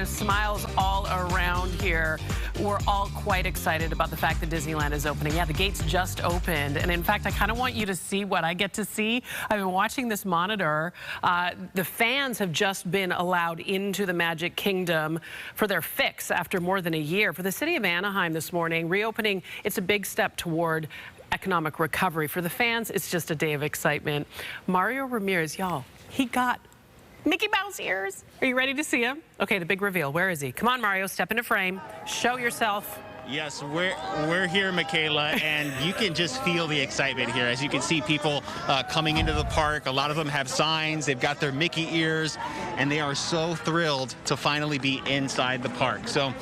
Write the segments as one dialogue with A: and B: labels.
A: there's smiles all around here. We're all quite excited about the fact that Disneyland is opening. Yeah, the gates just opened. And in fact, I kind of want you to see what I get to see. I've been watching this monitor. The fans have just been allowed into the Magic Kingdom for their fix after more than a year. For the city of Anaheim this morning, reopening, it's a big step toward economic recovery. For the fans, it's just a day of excitement. Mario Ramirez, y'all, he got Mickey Mouse ears. Are you ready to see him? Okay, the big reveal. Where is he? Come on, Mario, step into frame. Show yourself.
B: Yes, we're here, Michaela, and you can just feel the excitement here. As you can see, people coming into the park. A lot of them have signs. They've got their Mickey ears, and they are so thrilled to finally be inside the park. So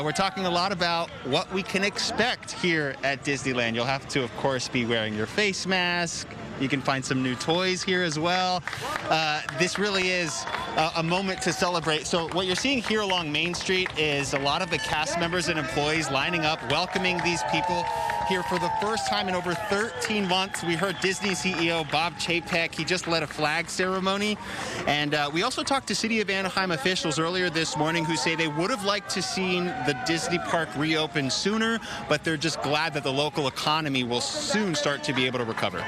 B: we're talking a lot about what we can expect here at Disneyland. You'll have to, of course, be wearing your face mask. You can find some new toys here as well. This really is a moment to celebrate. So what you're seeing here along Main Street is a lot of the cast members and employees lining up, welcoming these people here for the first time in over 13 months. We heard Disney CEO Bob Chapek. He just led a flag ceremony. And we also talked to City of Anaheim officials earlier this morning who say they would have liked to seen the Disney park reopen sooner, but they're just glad that the local economy will soon start to be able to recover.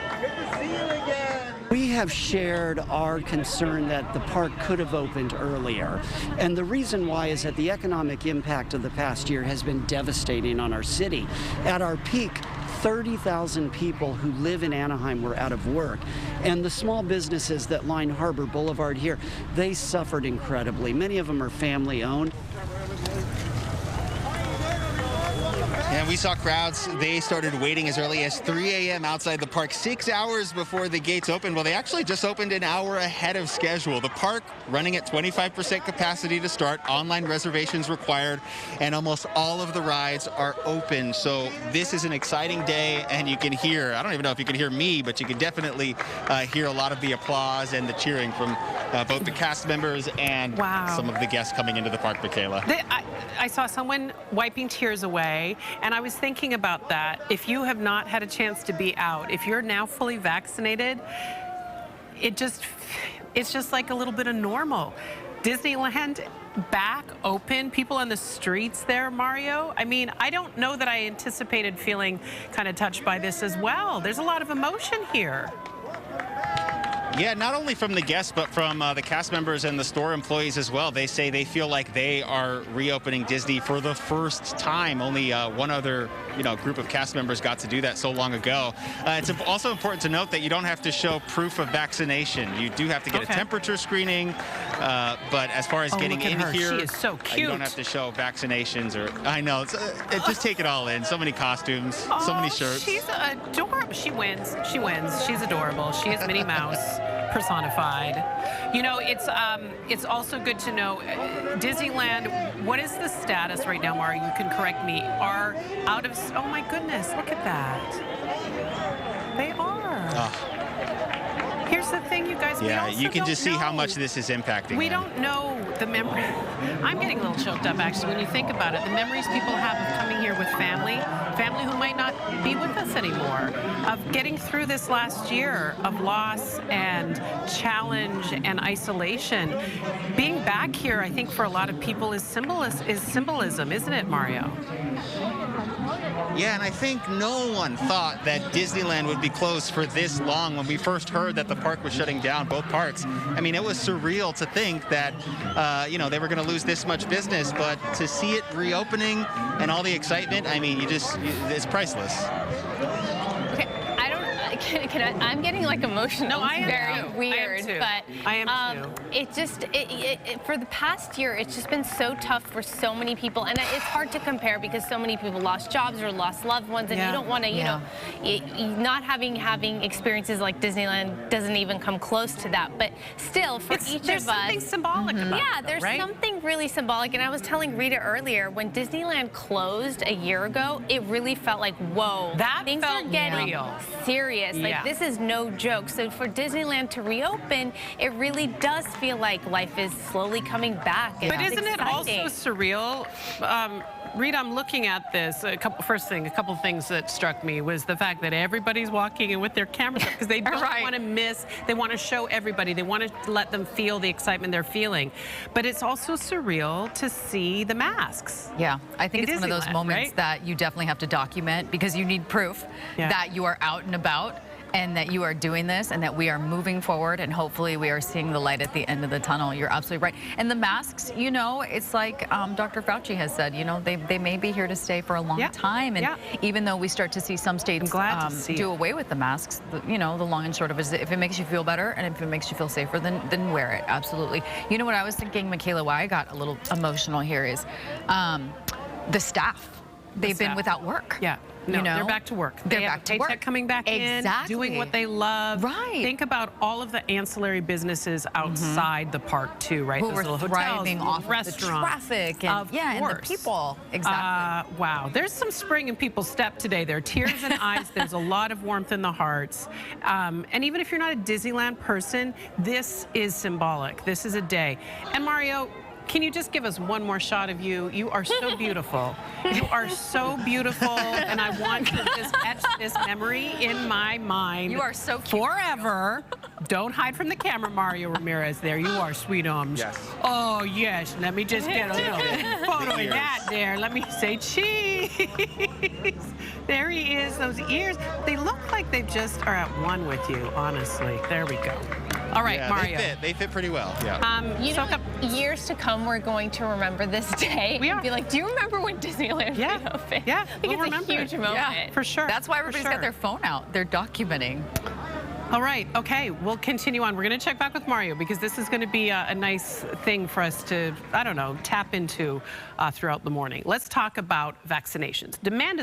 C: We have shared our concern that the park could have opened earlier. And the reason why is that the economic impact of the past year has been devastating on our city. At our peak, 30,000 people who live in Anaheim were out of work. And the small businesses that line Harbor Boulevard here, they suffered incredibly. Many of them are family owned.
B: And we saw crowds. They started waiting as early as 3 a.m. outside the park, 6 hours before the gates opened. Well, they actually just opened an hour ahead of schedule. The park running at 25% capacity to start, online reservations required, and almost all of the rides are open. So this is an exciting day, and you can hear, I don't even know if you can hear me, but you can definitely hear a lot of the applause and the cheering from both the cast members and some of the guests coming into the park, Michaela.
A: I saw someone wiping tears away, and I was thinking about that. If you have not had a chance to be out, if you're now fully vaccinated, it's just like a little bit of normal. Disneyland back open, people on the streets there, Mario. I mean, I don't know that I anticipated feeling kind of touched by this as well. There's a lot of emotion here.
B: Yeah, not only from the guests, but from the cast members and the store employees as well. They say they feel like they are reopening Disney for the first time. Only one other, group of cast members got to do that so long ago. It's also important to note that you don't have to show proof of vaccination. You do have to get a temperature screening, but as far as getting in here,
A: she is so cute.
B: You don't have to show vaccinations or, I know, just take it all in. So many costumes, so many shirts.
A: She's adorable. She wins. She wins. She's adorable. She is Minnie Mouse personified. It's also good to know Disneyland, what is the status right now, Mario? You can correct me. Are out of, oh my goodness, look at that. They are. Here's the thing, you guys.
B: Yeah, you can just see how much this is impacting.
A: We don't know the memory. I'm getting a little choked up, actually, when you think about it. The memories people have of coming here with family who might not be with us anymore, of getting through this last year of loss and challenge and isolation. Being back here, I think, for a lot of people is symbolism, isn't it, Mario?
B: Yeah, and I think no one thought that Disneyland would be closed for this long. When we first heard that the park was shutting down, both parks, I mean, it was surreal to think that, they were going to lose this much business, but to see it reopening and all the excitement, I mean, it's priceless.
D: I'm getting like emotional.
A: No, I am
D: very
A: too.
D: weird,
A: I am too.
D: It just for the past year, it's just been so tough for so many people, and it's hard to compare because so many people lost jobs or lost loved ones, and you don't want to, not having experiences like Disneyland doesn't even come close to that. But still, for each of us,
A: there's something symbolic about it,
D: there's something really symbolic. And I was telling Rita earlier, when Disneyland closed a year ago, it really felt like, whoa,
A: that
D: things
A: felt
D: are getting
A: real.
D: serious.
A: Yeah.
D: Like, this is no joke. So for Disneyland to reopen, it really does feel like life is slowly coming back. And
A: But
D: it's
A: isn't it also
D: exciting.
A: surreal? Rita, I'm looking at this. A couple things that struck me was the fact that everybody's walking in with their cameras up because they don't want to miss. They want to show everybody. They want to let them feel the excitement they're feeling. But it's also surreal to see the masks.
E: Yeah, I think it's one of those
A: Disneyland,
E: moments
A: right?
E: that you definitely have to document because you need proof that you are out and about and that you are doing this and that we are moving forward and hopefully we are seeing the light at the end of the tunnel. You're absolutely right. And the masks, you know, it's like Dr. Fauci has said, you know, they may be here to stay for a long time. And even though we start to see some states do away with the masks, you know, the long and short of it is if it makes you feel better and if it makes you feel safer, then wear it. Absolutely. You know what I was thinking, Michaela, why I got a little emotional here is the staff. They've been without work.
A: Yeah. No,
E: you know?
A: they're back to work.
E: They're
A: They have
E: back
A: a
E: to
A: paycheck
E: work.
A: coming back in, doing what they love.
E: Right.
A: Think about all of the ancillary businesses outside the park too, right?
E: Who
A: Those
E: were
A: little
E: thriving
A: hotels,
E: off
A: restaurants,
E: of the traffic and and the people. Exactly.
A: Wow, there's some spring in people's step today. There are tears in eyes. There's a lot of warmth in the hearts. And even if you're not a Disneyland person, this is symbolic. This is a day. And Mario, can you just give us one more shot of you? You are so beautiful. You are so beautiful, and I want to just etch this memory in my mind.
E: You are so cute.
A: Forever. Don't hide from the camera, Mario Ramirez. There you are, sweetums.
B: Yes.
A: Oh, yes. Let me just get a little photo of that there. Let me say cheese. There he is, those ears. They look like they just are at one with you, honestly. There we go. All right,
B: Yeah,
A: Mario.
B: They fit pretty well. Yeah.
D: You know, years to come, we're going to remember this day.
A: We are.
D: And be like, do you remember when Disneyland reopened?
A: Yeah,
D: I think
A: we'll
D: it's
A: remember
D: a huge
A: it.
D: moment.
A: Yeah, for sure.
E: That's why everybody's got their phone out. They're documenting.
A: All right, okay, we'll continue on. We're going to check back with Mario because this is going to be a nice thing for us to, I don't know, tap into throughout the morning. Let's talk about vaccinations. Demand is